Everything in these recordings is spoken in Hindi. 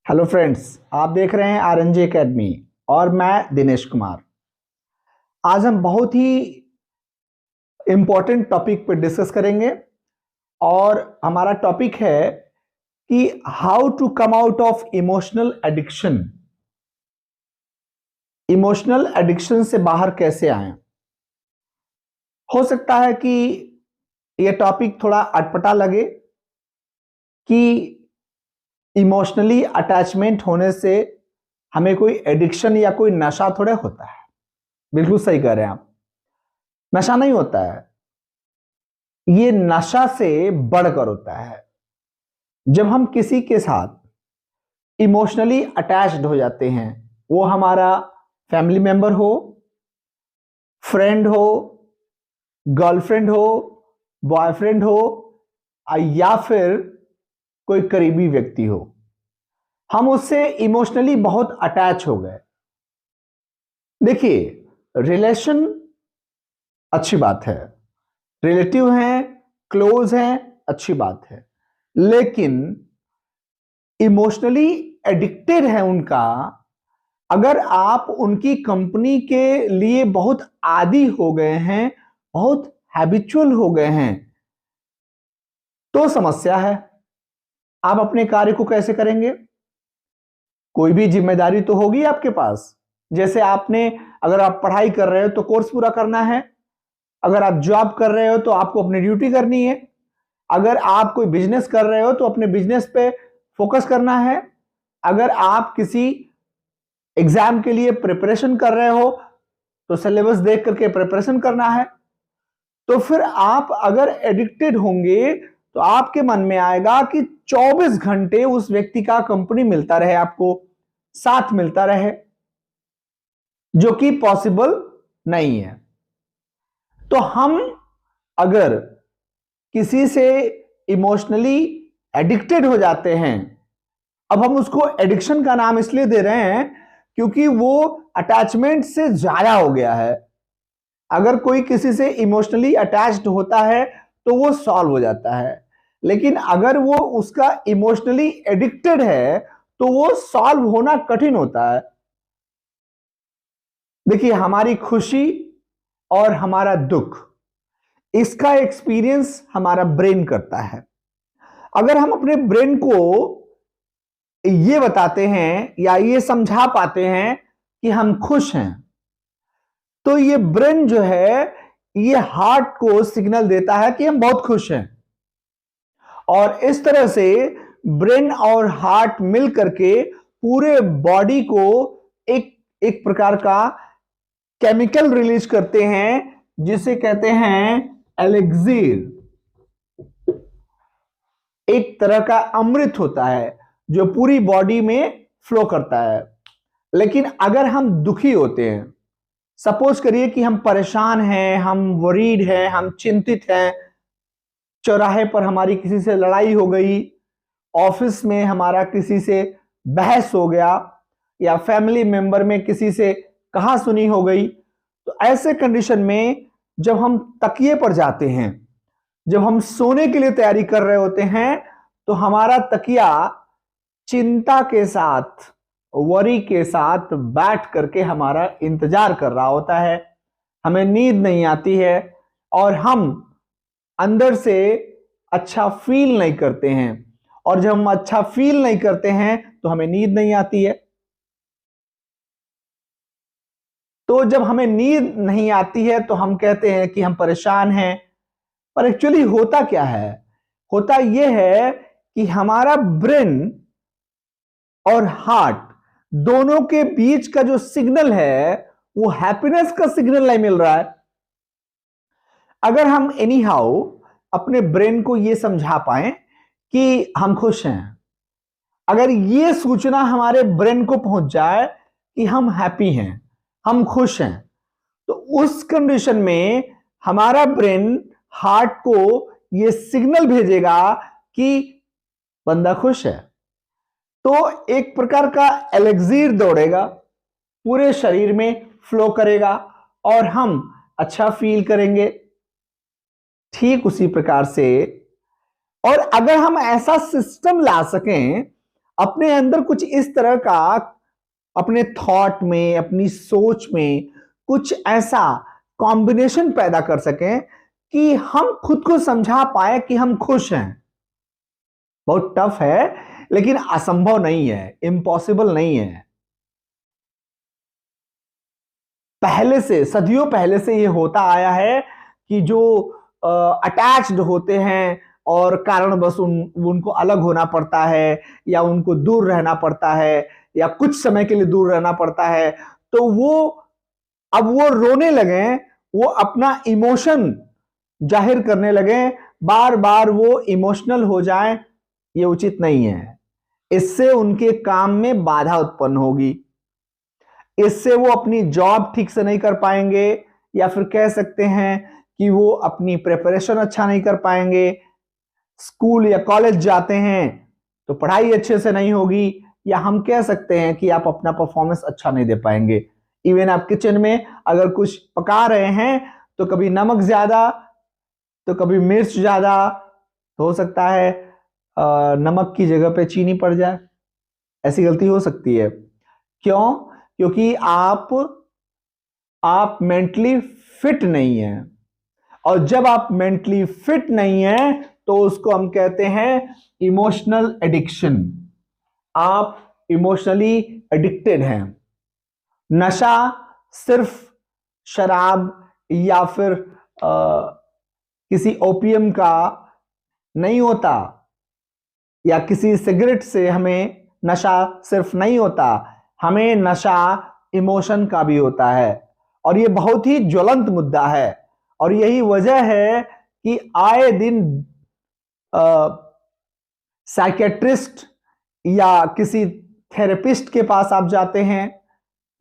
हेलो फ्रेंड्स, आप देख रहे हैं आरएनजे एकेडमी और मैं दिनेश कुमार। आज हम बहुत ही इंपॉर्टेंट टॉपिक पर डिस्कस करेंगे और हमारा टॉपिक है कि how to come out of emotional addiction. Emotional addiction से बाहर कैसे आएं। हो सकता है कि यह टॉपिक थोड़ा अटपटा लगे कि इमोशनली अटैचमेंट होने से हमें कोई एडिक्शन या कोई नशा थोड़े होता है। बिल्कुल सही कह रहे हैं आप, नशा नहीं होता है। ये नशा से बढ़कर होता है। जब हम किसी के साथ इमोशनली अटैच्ड हो जाते हैं, वो हमारा फैमिली मेंबर हो, फ्रेंड हो, गर्लफ्रेंड हो, बॉयफ्रेंड हो या फिर कोई करीबी व्यक्ति हो, हम उससे इमोशनली बहुत अटैच हो गए। देखिए, रिलेशन अच्छी बात है, रिलेटिव हैं, क्लोज हैं, अच्छी बात है, लेकिन इमोशनली एडिक्टेड है उनका। अगर आप उनकी कंपनी के लिए बहुत आदी हो गए हैं, बहुत हैबिचुअल हो गए हैं, तो समस्या है। आप अपने कार्य को कैसे करेंगे? कोई भी जिम्मेदारी तो होगी आपके पास। जैसे अगर आप पढ़ाई कर रहे हो तो कोर्स पूरा करना है, अगर आप जॉब कर रहे हो तो आपको अपनी ड्यूटी करनी है, अगर आप कोई बिजनेस कर रहे हो तो अपने बिजनेस पे फोकस करना है, अगर आप किसी एग्जाम के लिए प्रिपरेशन कर रहे हो तो सिलेबस देख करके प्रिपरेशन करना है। तो फिर आप अगर एडिक्टेड होंगे तो आपके मन में आएगा कि 24 घंटे उस व्यक्ति का कंपनी मिलता रहे, आपको साथ मिलता रहे, जो कि पॉसिबल नहीं है। तो हम अगर किसी से इमोशनली एडिक्टेड हो जाते हैं, अब हम उसको एडिक्शन का नाम इसलिए दे रहे हैं क्योंकि वो अटैचमेंट से ज्यादा हो गया है। अगर कोई किसी से इमोशनली अटैच्ड होता है तो वो सॉल्व हो जाता है, लेकिन अगर वो उसका इमोशनली एडिक्टेड है तो वो सॉल्व होना कठिन होता है। देखिए, हमारी खुशी और हमारा दुख, इसका एक्सपीरियंस हमारा ब्रेन करता है। अगर हम अपने ब्रेन को ये बताते हैं या ये समझा पाते हैं कि हम खुश हैं, तो ये ब्रेन जो है ये हार्ट को सिग्नल देता है कि हम बहुत खुश हैं, और इस तरह से ब्रेन और हार्ट मिल करके पूरे बॉडी को एक एक प्रकार का केमिकल रिलीज करते हैं जिसे कहते हैं एलेक्सीर। एक तरह का अमृत होता है जो पूरी बॉडी में फ्लो करता है। लेकिन अगर हम दुखी होते हैं, सपोज करिए कि हम परेशान हैं, हम वरीड हैं, हम चिंतित हैं, चौराहे पर हमारी किसी से लड़ाई हो गई, ऑफिस में हमारा किसी से बहस हो गया, या फैमिली मेंबर में किसी से कहा सुनी हो गई, तो ऐसे कंडीशन में जब हम तकिए पर जाते हैं, जब हम सोने के लिए तैयारी कर रहे होते हैं, तो हमारा तकिया चिंता के साथ, वरी के साथ बैठ करके हमारा इंतजार कर रहा होता है। हमें नींद नहीं आती है और हम अंदर से अच्छा फील नहीं करते हैं, और जब हम अच्छा फील नहीं करते हैं तो हमें नींद नहीं आती है। तो जब हमें नींद नहीं आती है तो हम कहते हैं कि हम परेशान हैं, पर एक्चुअली होता क्या है? होता यह है कि हमारा ब्रेन और हार्ट दोनों के बीच का जो सिग्नल है वो हैप्पीनेस का सिग्नल नहीं मिल रहा है। अगर हम एनी हाउ अपने ब्रेन को यह समझा पाए कि हम खुश हैं, अगर यह सूचना हमारे ब्रेन को पहुंच जाए कि हम हैप्पी हैं, हम खुश हैं, तो उस कंडीशन में हमारा ब्रेन हार्ट को यह सिग्नल भेजेगा कि बंदा खुश है। तो एक प्रकार का एलेक्सीर दौड़ेगा, पूरे शरीर में फ्लो करेगा और हम अच्छा फील करेंगे। ठीक उसी प्रकार से, और अगर हम ऐसा सिस्टम ला सकें, अपने अंदर कुछ इस तरह का, अपने थॉट में, अपनी सोच में कुछ ऐसा कॉम्बिनेशन पैदा कर सकें कि हम खुद को समझा पाए कि हम खुश हैं। बहुत टफ है, लेकिन असंभव नहीं है, इम्पॉसिबल नहीं है। पहले से, सदियों पहले से ये होता आया है कि जो अटैच्ड होते हैं और कारणवश उनको अलग होना पड़ता है, या उनको दूर रहना पड़ता है, या कुछ समय के लिए दूर रहना पड़ता है, तो अब वो रोने लगे, वो अपना इमोशन जाहिर करने लगे, बार बार वो इमोशनल हो जाए, ये उचित नहीं है। इससे उनके काम में बाधा उत्पन्न होगी, इससे वो अपनी जॉब ठीक से नहीं कर पाएंगे, या फिर कह सकते हैं कि वो अपनी प्रिपरेशन अच्छा नहीं कर पाएंगे। स्कूल या कॉलेज जाते हैं तो पढ़ाई अच्छे से नहीं होगी, या हम कह सकते हैं कि आप अपना परफॉर्मेंस अच्छा नहीं दे पाएंगे। इवन आप किचन में अगर कुछ पका रहे हैं तो कभी नमक ज्यादा, तो कभी मिर्च ज्यादा, तो हो सकता है नमक की जगह पे चीनी पड़ जाए। ऐसी गलती हो सकती है। क्यों? क्योंकि आप मेंटली फिट नहीं हैं, और जब आप मेंटली फिट नहीं हैं तो उसको हम कहते हैं इमोशनल एडिक्शन। आप इमोशनली एडिक्टेड हैं। नशा सिर्फ शराब या फिर किसी ओपियम का नहीं होता, या किसी सिगरेट से हमें नशा सिर्फ नहीं होता, हमें नशा इमोशन का भी होता है। और ये बहुत ही ज्वलंत मुद्दा है, और यही वजह है कि आए दिन साइकेट्रिस्ट या किसी थेरेपिस्ट के पास आप जाते हैं,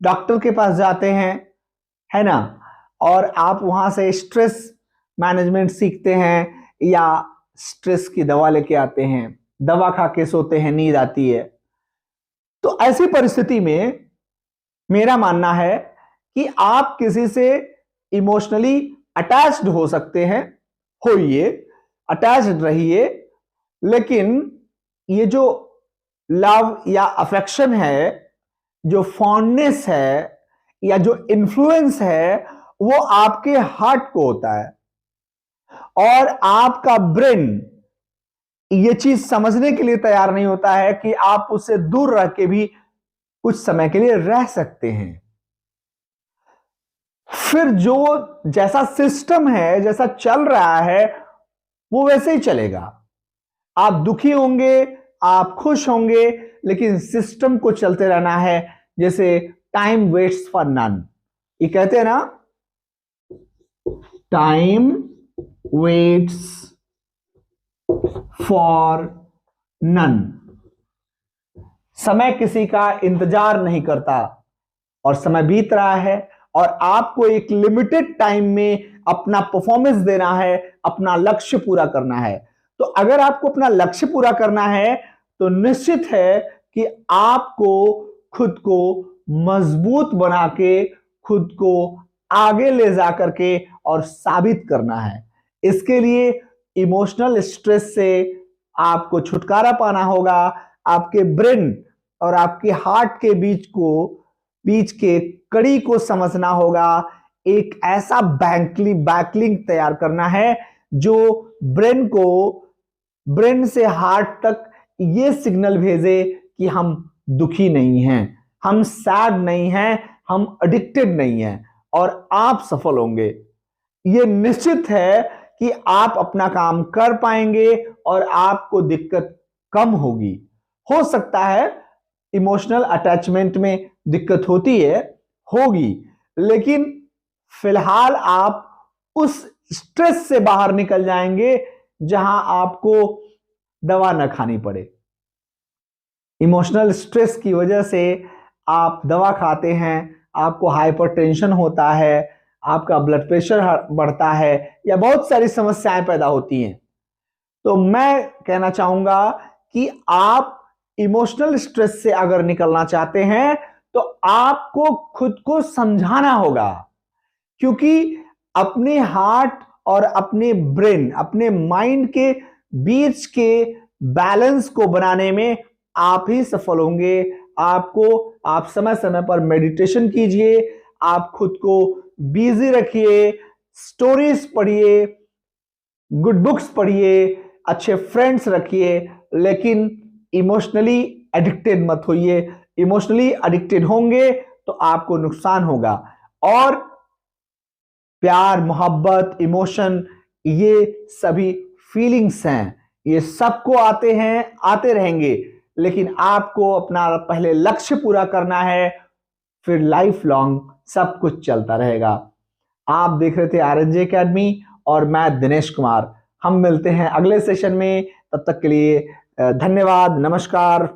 डॉक्टर के पास जाते हैं, है ना, और आप वहां से स्ट्रेस मैनेजमेंट सीखते हैं, या स्ट्रेस की दवा लेके आते हैं, दवा खा के सोते हैं, नींद आती है। तो ऐसी परिस्थिति में मेरा मानना है कि आप किसी से इमोशनली अटैच्ड हो सकते हैं, होइए, अटैच्ड रहिए, लेकिन ये जो लव या अफेक्शन है, जो फॉन्डनेस है, या जो इन्फ्लुएंस है, वो आपके हार्ट को होता है। और आपका ब्रेन ये चीज समझने के लिए तैयार नहीं होता है कि आप उससे दूर रह के भी कुछ समय के लिए रह सकते हैं। फिर जो जैसा सिस्टम है, जैसा चल रहा है, वो वैसे ही चलेगा। आप दुखी होंगे, आप खुश होंगे, लेकिन सिस्टम को चलते रहना है। जैसे टाइम वेट्स फॉर नन, ये कहते हैं ना, टाइम वेट्स फॉर नन। समय किसी का इंतजार नहीं करता, और समय बीत रहा है, और आपको एक लिमिटेड टाइम में अपना परफॉर्मेंस देना है, अपना लक्ष्य पूरा करना है। तो अगर आपको अपना लक्ष्य पूरा करना है तो निश्चित है कि आपको खुद को मजबूत बना के, खुद को आगे ले जा करके और साबित करना है। इसके लिए इमोशनल स्ट्रेस से आपको छुटकारा पाना होगा। आपके ब्रेन और आपके हार्ट के बीच के कड़ी को समझना होगा। एक ऐसा बैकलिंक तैयार करना है जो ब्रेन से हार्ट तक ये सिग्नल भेजे कि हम दुखी नहीं हैं, हम सैड नहीं हैं, हम एडिक्टेड नहीं हैं, और आप सफल होंगे। ये निश्चित है कि आप अपना काम कर पाएंगे और आपको दिक्कत कम होगी। हो सकता है इमोशनल अटैचमेंट में दिक्कत होती है, होगी, लेकिन फिलहाल आप उस स्ट्रेस से बाहर निकल जाएंगे जहां आपको दवा न खानी पड़े। इमोशनल स्ट्रेस की वजह से आप दवा खाते हैं, आपको हाइपरटेंशन होता है, आपका ब्लड प्रेशर बढ़ता है, या बहुत सारी समस्याएं पैदा होती हैं। तो मैं कहना चाहूंगा कि आप इमोशनल स्ट्रेस से अगर निकलना चाहते हैं तो आपको खुद को समझाना होगा, क्योंकि अपने हार्ट और अपने ब्रेन, अपने माइंड के बीच के बैलेंस को बनाने में आप ही सफल होंगे। आप समय समय पर मेडिटेशन कीजिए, आप खुद को बिजी रखिए, स्टोरीज पढ़िए, गुड बुक्स पढ़िए, अच्छे फ्रेंड्स रखिए, लेकिन इमोशनली एडिक्टेड मत होइए। इमोशनली एडिक्टेड होंगे तो आपको नुकसान होगा। और प्यार, मोहब्बत, इमोशन, ये सभी फीलिंग्स हैं, ये सबको आते हैं, आते रहेंगे, लेकिन आपको अपना पहले लक्ष्य पूरा करना है, फिर लाइफ लॉन्ग सब कुछ चलता रहेगा। आप देख रहे थे आरएनजे एकेडमी और मैं दिनेश कुमार। हम मिलते हैं अगले सेशन में, तब तक के लिए धन्यवाद, नमस्कार।